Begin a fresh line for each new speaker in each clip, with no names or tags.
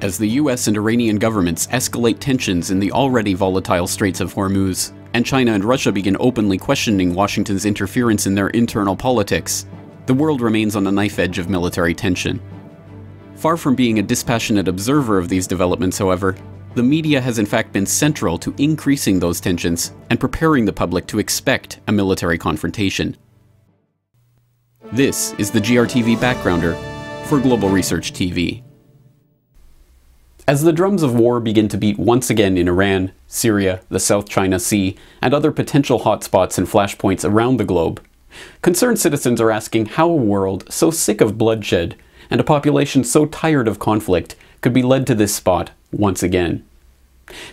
as the US and Iranian governments escalate tensions in the already volatile Straits of Hormuz, and China and Russia begin openly questioning Washington's interference in their internal politics, the world remains on the knife edge of military tension. Far from being a dispassionate observer of these developments, however, the media has in fact been central to increasing those tensions and preparing the public to expect a military confrontation. This is the GRTV Backgrounder for Global Research TV. As the drums of war begin to beat once again in Iran, Syria, the South China Sea, and other potential hotspots and flashpoints around the globe, concerned citizens are asking how a world so sick of bloodshed and a population so tired of conflict could be led to this spot once again.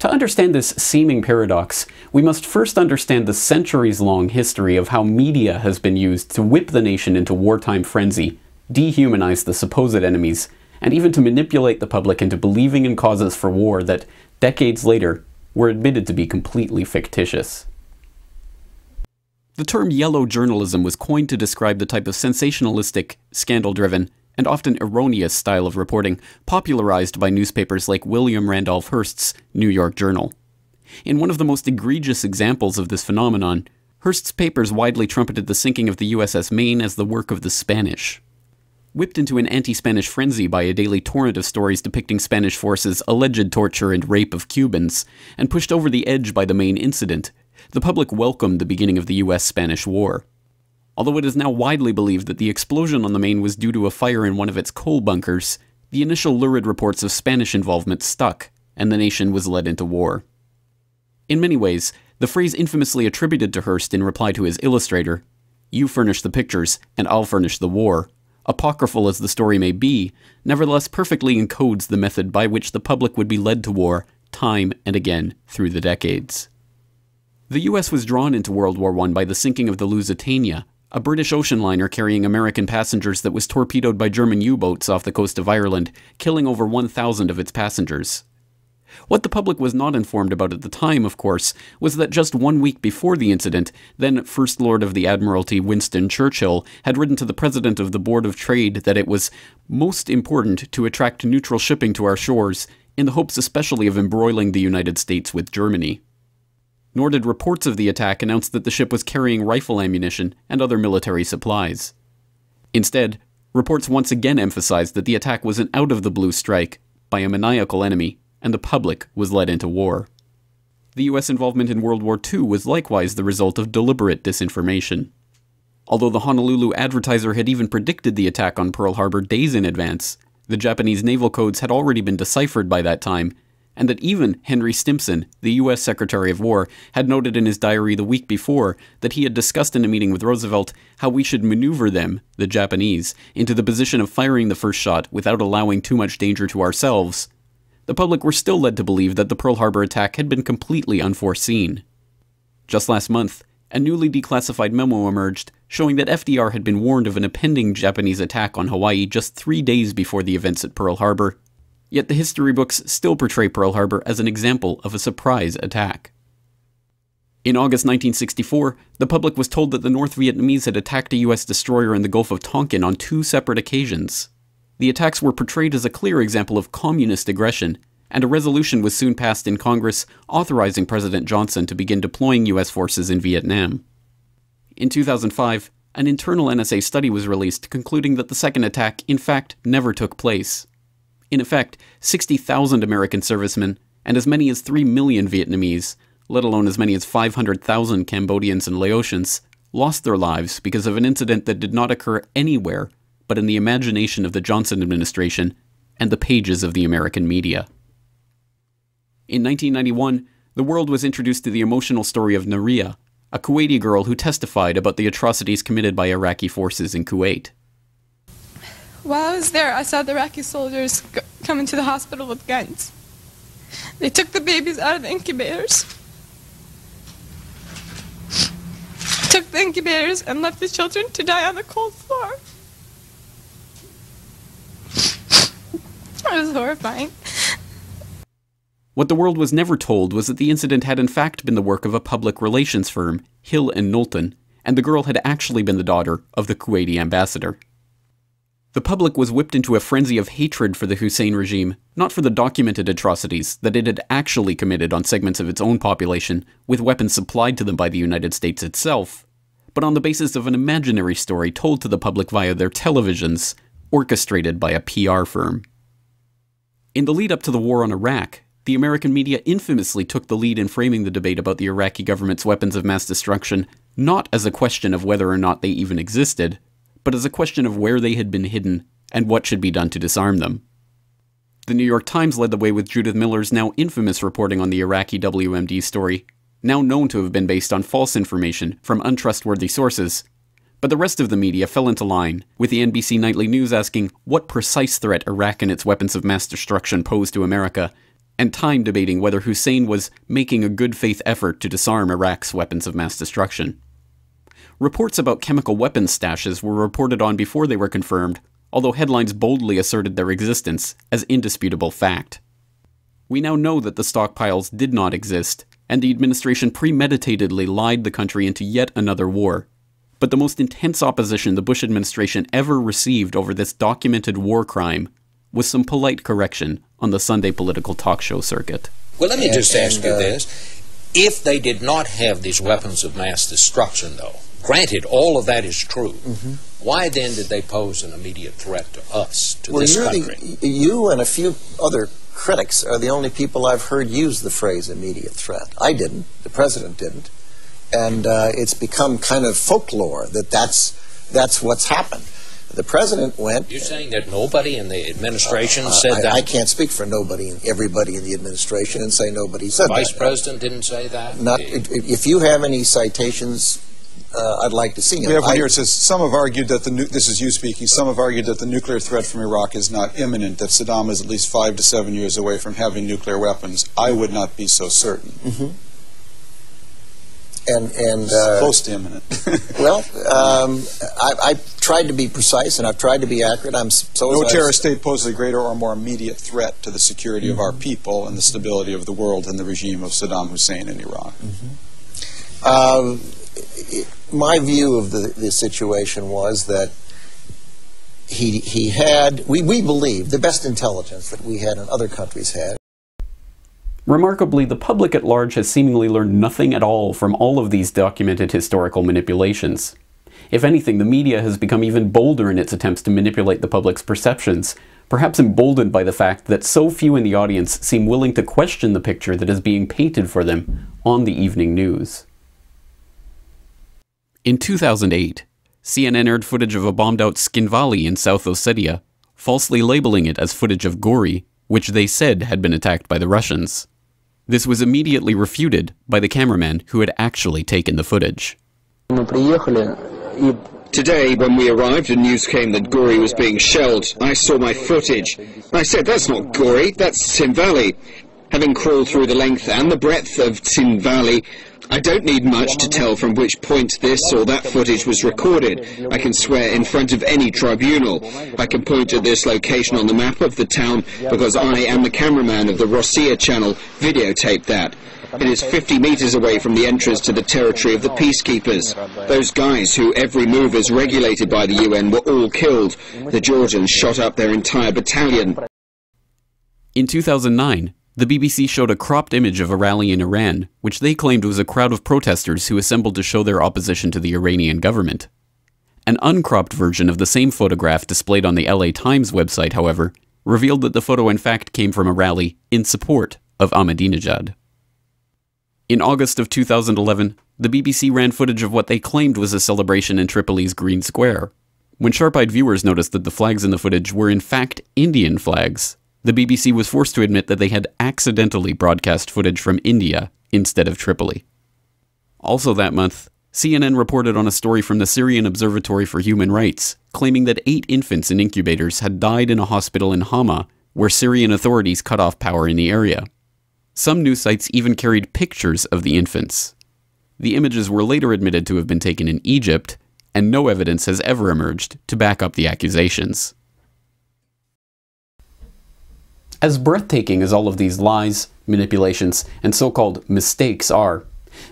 To understand this seeming paradox, we must first understand the centuries-long history of how media has been used to whip the nation into wartime frenzy, dehumanize the supposed enemies, and even to manipulate the public into believing in causes for war that, decades later, were admitted to be completely fictitious. The term yellow journalism was coined to describe the type of sensationalistic, scandal-driven, and often erroneous style of reporting popularized by newspapers like William Randolph Hearst's New York Journal. In one of the most egregious examples of this phenomenon, Hearst's papers widely trumpeted the sinking of the USS Maine as the work of the Spanish. Whipped into an anti-Spanish frenzy by a daily torrent of stories depicting Spanish forces' alleged torture and rape of Cubans, and pushed over the edge by the Maine incident, the public welcomed the beginning of the US-Spanish War. Although it is now widely believed that the explosion on the Maine was due to a fire in one of its coal bunkers, the initial lurid reports of Spanish involvement stuck, and the nation was led into war. In many ways, the phrase infamously attributed to Hearst in reply to his illustrator, "You furnish the pictures, and I'll furnish the war," apocryphal as the story may be, nevertheless perfectly encodes the method by which the public would be led to war time and again through the decades. The US was drawn into World War I by the sinking of the Lusitania, a British ocean liner carrying American passengers that was torpedoed by German U-boats off the coast of Ireland, killing over 1,000 of its passengers. What the public was not informed about at the time, of course, was that just 1 week before the incident, then First Lord of the Admiralty Winston Churchill had written to the President of the Board of Trade that it was most important to attract neutral shipping to our shores, in the hopes especially of embroiling the United States with Germany. Nor did reports of the attack announce that the ship was carrying rifle ammunition and other military supplies. Instead, reports once again emphasized that the attack was an out-of-the-blue strike by a maniacal enemy, and the public was led into war. The US involvement in World War II was likewise the result of deliberate disinformation. Although the Honolulu Advertiser had even predicted the attack on Pearl Harbor days in advance, the Japanese naval codes had already been deciphered by that time, and that even Henry Stimson, the US Secretary of War, had noted in his diary the week before that he had discussed in a meeting with Roosevelt how we should maneuver them, the Japanese, into the position of firing the first shot without allowing too much danger to ourselves. The public were still led to believe that the Pearl Harbor attack had been completely unforeseen. Just last month, a newly declassified memo emerged showing that FDR had been warned of an impending Japanese attack on Hawaii just 3 days before the events at Pearl Harbor. Yet the history books still portray Pearl Harbor as an example of a surprise attack. In August 1964, the public was told that the North Vietnamese had attacked a US destroyer in the Gulf of Tonkin on 2 separate occasions. The attacks were portrayed as a clear example of communist aggression, and a resolution was soon passed in Congress authorizing President Johnson to begin deploying US forces in Vietnam. In 2005, an internal NSA study was released concluding that the second attack, in fact, never took place. In effect, 60,000 American servicemen and as many as 3 million Vietnamese, let alone as many as 500,000 Cambodians and Laotians, lost their lives because of an incident that did not occur anywhere but in the imagination of the Johnson administration and the pages of the American media. In 1991, the world was introduced to the emotional story of Naria, a Kuwaiti girl who testified about the atrocities committed by Iraqi forces in Kuwait.
While I was there, I saw the Iraqi soldiers come into the hospital with guns. They took the babies out of the incubators, took the incubators and left the children to die on the cold floor. It was horrifying.
What the world was never told was that the incident had in fact been the work of a public relations firm, Hill and Knowlton, and the girl had actually been the daughter of the Kuwaiti ambassador. The public was whipped into a frenzy of hatred for the Hussein regime, not for the documented atrocities that it had actually committed on segments of its own population, with weapons supplied to them by the United States itself, but on the basis of an imaginary story told to the public via their televisions, orchestrated by a PR firm. In the lead-up to the war on Iraq, the American media infamously took the lead in framing the debate about the Iraqi government's weapons of mass destruction not as a question of whether or not they even existed, but as a question of where they had been hidden and what should be done to disarm them. The New York Times led the way with Judith Miller's now infamous reporting on the Iraqi WMD story, now known to have been based on false information from untrustworthy sources, but the rest of the media fell into line, with the NBC Nightly News asking what precise threat Iraq and its weapons of mass destruction posed to America, and Time debating whether Hussein was making a good faith effort to disarm Iraq's weapons of mass destruction. Reports about chemical weapons stashes were reported on before they were confirmed, although headlines boldly asserted their existence as indisputable fact. We now know that the stockpiles did not exist, and the administration premeditatedly lied the country into yet another war. But the most intense opposition the Bush administration ever received over this documented war crime was some polite correction on the Sunday political talk show circuit.
Well, let me just ask you this. If they did not have these weapons of mass destruction, though, granted, all of that is true. Why then did they pose an immediate threat to us, to this country?
You and a few other critics are the only people I've heard use the phrase immediate threat. I didn't. The president didn't. And it's become kind of folklore that that's what's happened. The president went...
You're saying that nobody in the administration said that?
I can't speak for nobody and everybody in the administration and say nobody said that.
Vice President didn't say that?
If you have any citations... I'd like to see him.
We have one here. It says, some have argued that this is you speaking, some have argued that the nuclear threat from Iraq is not imminent, that Saddam is at least 5 to 7 years away from having nuclear weapons. I would not be so certain. Close to imminent.
Well, I've tried to be precise and I've tried to be accurate.
No terrorist state poses a greater or more immediate threat to the security of our people and the stability of the world than the regime of Saddam Hussein in Iraq.
My view of the situation was that he had, we believe, the best intelligence that we had and other countries had.
Remarkably, the public at large has seemingly learned nothing at all from all of these documented historical manipulations. If anything, the media has become even bolder in its attempts to manipulate the public's perceptions, perhaps emboldened by the fact that so few in the audience seem willing to question the picture that is being painted for them on the evening news. In 2008, CNN aired footage of a bombed-out Skin Valley in South Ossetia, falsely labeling it as footage of Gori, which they said had been attacked by the Russians. This was immediately refuted by the cameraman who had actually taken the footage.
Today, when we arrived and news came that Gori was being shelled, I saw my footage. I said, that's not Gori, that's Tsin Valley. Having crawled through the length and the breadth of Tsin Valley, I don't need much to tell from which point this or that footage was recorded. I can swear in front of any tribunal. I can point to this location on the map of the town because I am the cameraman of the Rossiya channel, videotaped that. It is 50 meters away from the entrance to the territory of the peacekeepers. Those guys who every move is regulated by the UN were all killed. The Georgians shot up their entire battalion.
In 2009, the BBC showed a cropped image of a rally in Iran, which they claimed was a crowd of protesters who assembled to show their opposition to the Iranian government. An uncropped version of the same photograph displayed on the LA Times website, however, revealed that the photo in fact came from a rally in support of Ahmadinejad. In August of 2011, the BBC ran footage of what they claimed was a celebration in Tripoli's Green Square. When sharp-eyed viewers noticed that the flags in the footage were in fact Indian flags, the BBC was forced to admit that they had accidentally broadcast footage from India instead of Tripoli. Also that month, CNN reported on a story from the Syrian Observatory for Human Rights, claiming that 8 infants in incubators had died in a hospital in Hama, where Syrian authorities cut off power in the area. Some news sites even carried pictures of the infants. The images were later admitted to have been taken in Egypt, and no evidence has ever emerged to back up the accusations. As breathtaking as all of these lies, manipulations, and so-called mistakes are,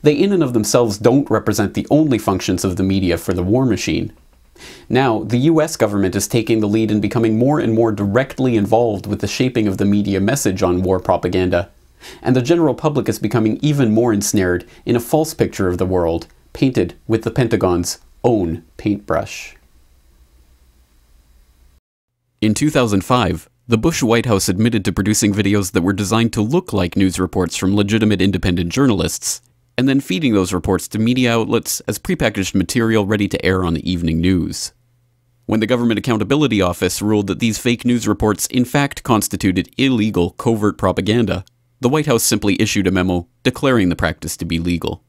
they in and of themselves don't represent the only functions of the media for the war machine. Now, the US government is taking the lead in becoming more and more directly involved with the shaping of the media message on war propaganda, and the general public is becoming even more ensnared in a false picture of the world, painted with the Pentagon's own paintbrush. In 2005, the Bush White House admitted to producing videos that were designed to look like news reports from legitimate independent journalists, and then feeding those reports to media outlets as prepackaged material ready to air on the evening news. When the Government Accountability Office ruled that these fake news reports in fact constituted illegal covert propaganda, the White House simply issued a memo declaring the practice to be legal.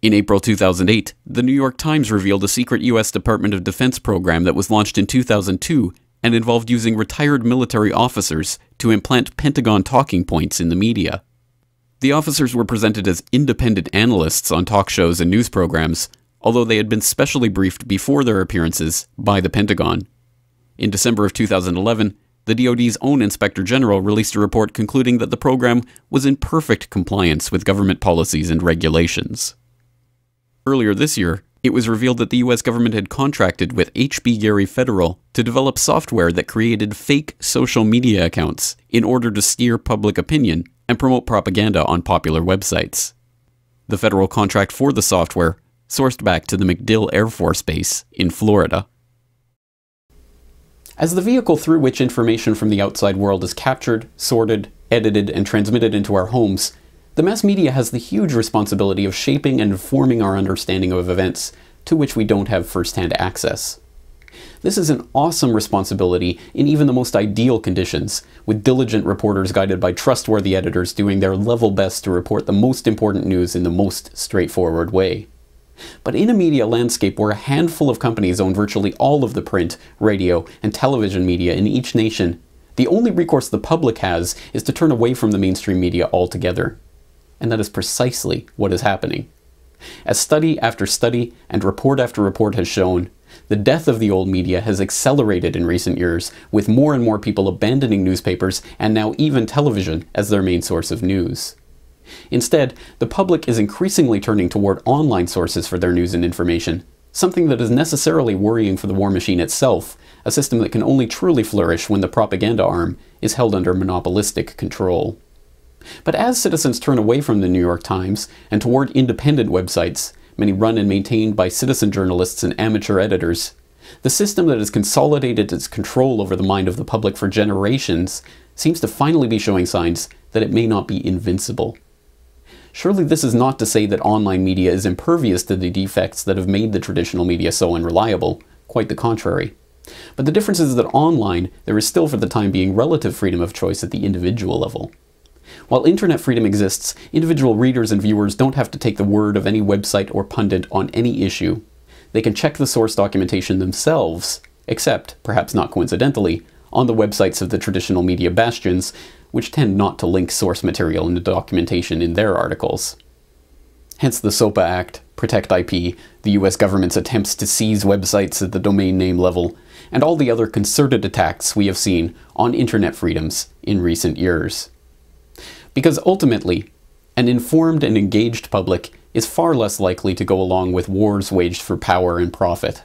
In April 2008, the New York Times revealed a secret US Department of Defense program that was launched in 2002 and involved using retired military officers to implant Pentagon talking points in the media. The officers were presented as independent analysts on talk shows and news programs, although they had been specially briefed before their appearances by the Pentagon. In December of 2011, the DoD's own Inspector General released a report concluding that the program was in perfect compliance with government policies and regulations. Earlier this year, it was revealed that the US government had contracted with HB Gary Federal to develop software that created fake social media accounts in order to steer public opinion and promote propaganda on popular websites. The federal contract for the software sourced back to the MacDill Air Force Base in Florida. As the vehicle through which information from the outside world is captured, sorted, edited, and transmitted into our homes, the mass media has the huge responsibility of shaping and informing our understanding of events to which we don't have first-hand access. This is an awesome responsibility in even the most ideal conditions, with diligent reporters guided by trustworthy editors doing their level best to report the most important news in the most straightforward way. But in a media landscape where a handful of companies own virtually all of the print, radio, and television media in each nation, the only recourse the public has is to turn away from the mainstream media altogether. And that is precisely what is happening. As study after study and report after report has shown, the death of the old media has accelerated in recent years, with more and more people abandoning newspapers and now even television as their main source of news. Instead, the public is increasingly turning toward online sources for their news and information, something that is necessarily worrying for the war machine itself, a system that can only truly flourish when the propaganda arm is held under monopolistic control. But as citizens turn away from the New York Times and toward independent websites, many run and maintained by citizen journalists and amateur editors, the system that has consolidated its control over the mind of the public for generations seems to finally be showing signs that it may not be invincible. Surely this is not to say that online media is impervious to the defects that have made the traditional media so unreliable, quite the contrary. But the difference is that online, there is still for the time being relative freedom of choice at the individual level. While internet freedom exists, individual readers and viewers don't have to take the word of any website or pundit on any issue. They can check the source documentation themselves, except, perhaps not coincidentally, on the websites of the traditional media bastions, which tend not to link source material and documentation in their articles. Hence the SOPA Act, Protect IP, the US government's attempts to seize websites at the domain name level, and all the other concerted attacks we have seen on internet freedoms in recent years. Because ultimately, an informed and engaged public is far less likely to go along with wars waged for power and profit.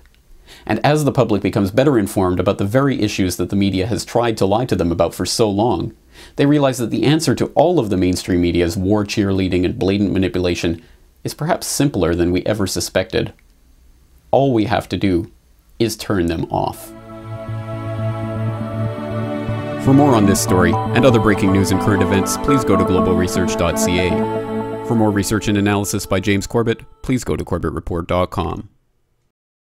And as the public becomes better informed about the very issues that the media has tried to lie to them about for so long, they realize that the answer to all of the mainstream media's war cheerleading and blatant manipulation is perhaps simpler than we ever suspected. All we have to do is turn them off. For more on this story and other breaking news and current events, please go to globalresearch.ca. For more research and analysis by James Corbett, please go to corbettreport.com.